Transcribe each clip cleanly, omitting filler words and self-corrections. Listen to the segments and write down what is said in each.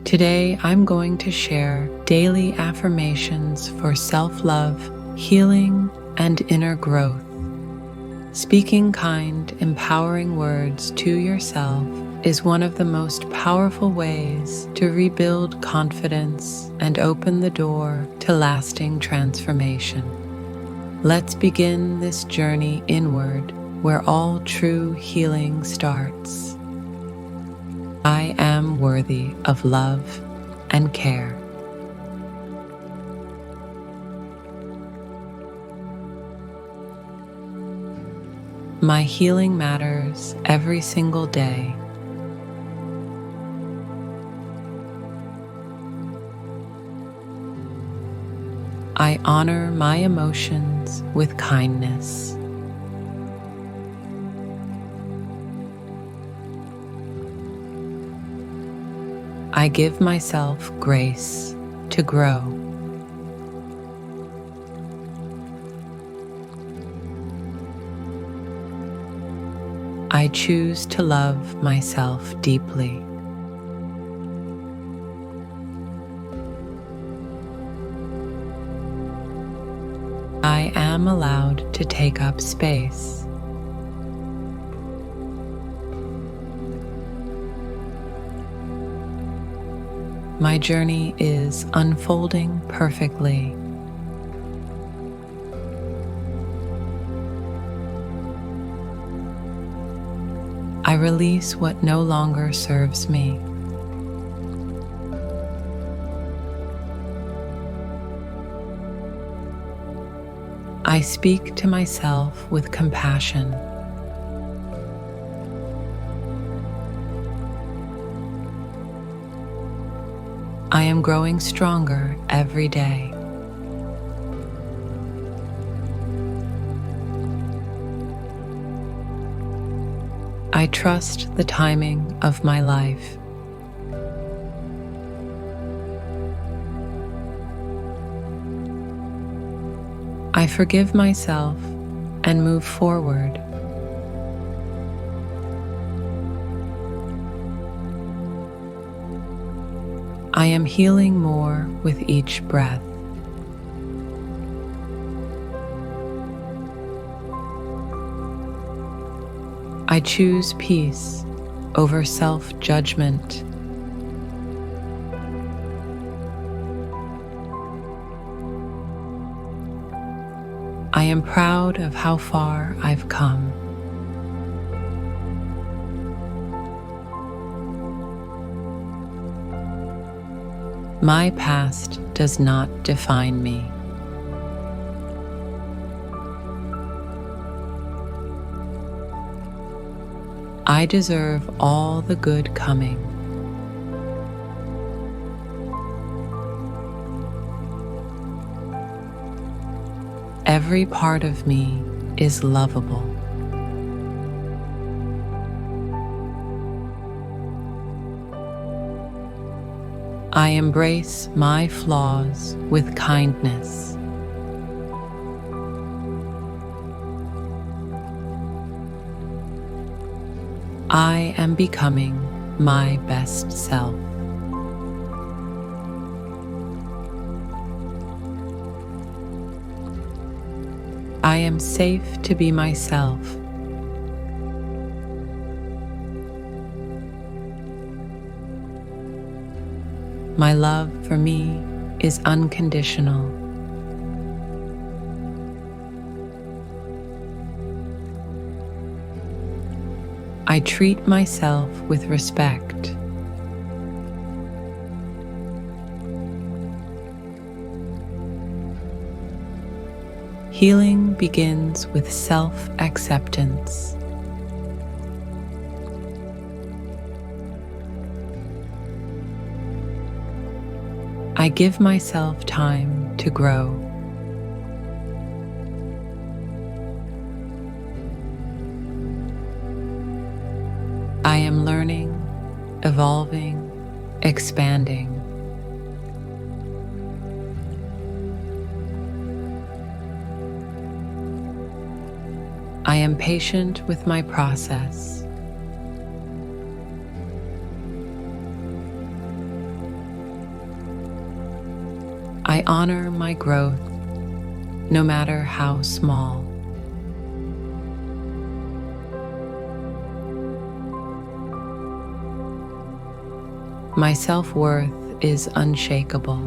Today, I'm going to share daily affirmations for self-love, healing, and inner growth. Speaking kind, empowering words to yourself is one of the most powerful ways to rebuild confidence and open the door to lasting transformation. Let's begin this journey inward, where all true healing starts. I am worthy of love and care. My healing matters every single day. I honor my emotions with kindness. I give myself grace to grow. I choose to love myself deeply. I am allowed to take up space. My journey is unfolding perfectly. I release what no longer serves me. I speak to myself with compassion. I am growing stronger every day. I trust the timing of my life. I forgive myself and move forward. I am healing more with each breath. I choose peace over self-judgment. I am proud of how far I've come. My past does not define me. I deserve all the good coming. Every part of me is lovable. I embrace my flaws with kindness. I am becoming my best self. I am safe to be myself. My love for me is unconditional. I treat myself with respect. Healing begins with self-acceptance. I give myself time to grow. I am learning, evolving, expanding. I am patient with my process. I honor my growth, no matter how small. My self-worth is unshakable.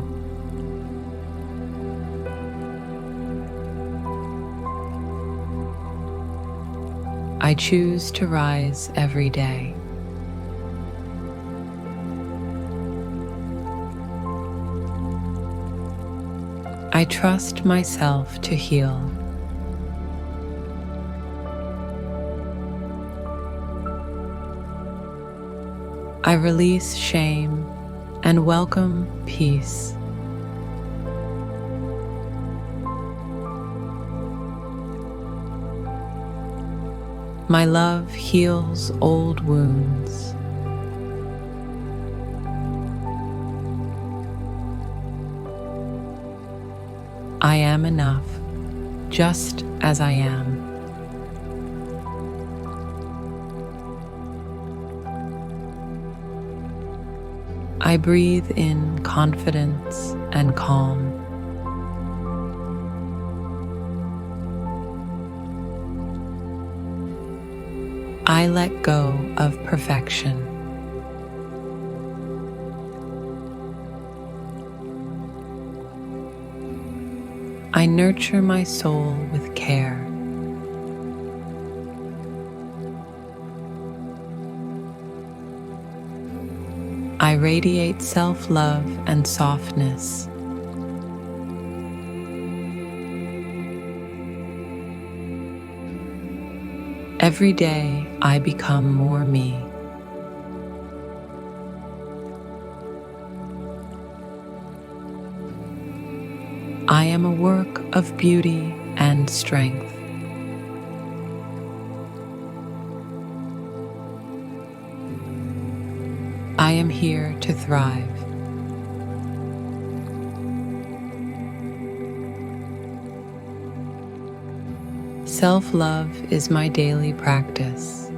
I choose to rise every day. I trust myself to heal. I release shame and welcome peace. My love heals old wounds. I am enough, just as I am. I breathe in confidence and calm. I let go of perfection. I nurture my soul with care. I radiate self-love and softness. Every day, I become more me. I am a work of beauty and strength. I am here to thrive. Self-love is my daily practice.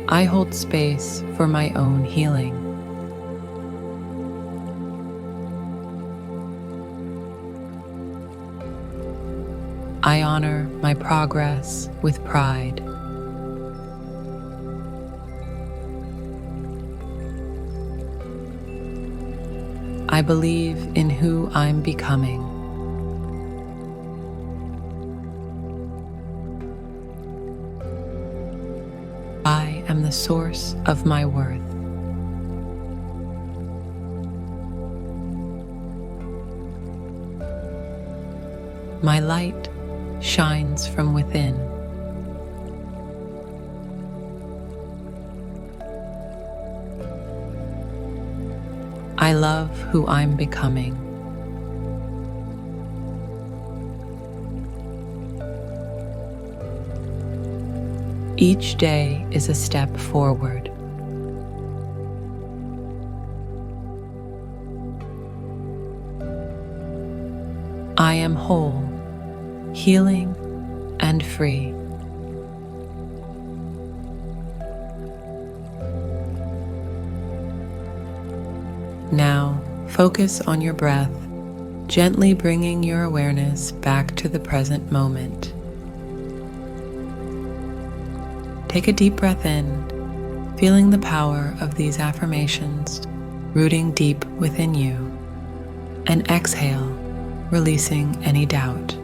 I hold space for my own healing. I honor my progress with pride. I believe in who I'm becoming. I am the source of my worth. My light shines from within. I love who I'm becoming. Each day is a step forward. I am whole, healing, and free. Now, focus on your breath, gently bringing your awareness back to the present moment. Take a deep breath in, feeling the power of these affirmations rooting deep within you, and exhale, releasing any doubt.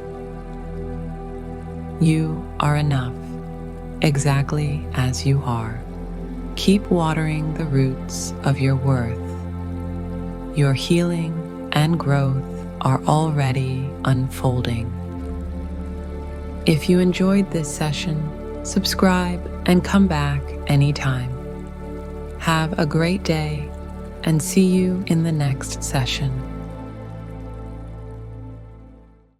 You are enough, exactly as you are. Keep watering the roots of your worth. Your healing and growth are already unfolding. If you enjoyed this session, subscribe and come back anytime. Have a great day and see you in the next session.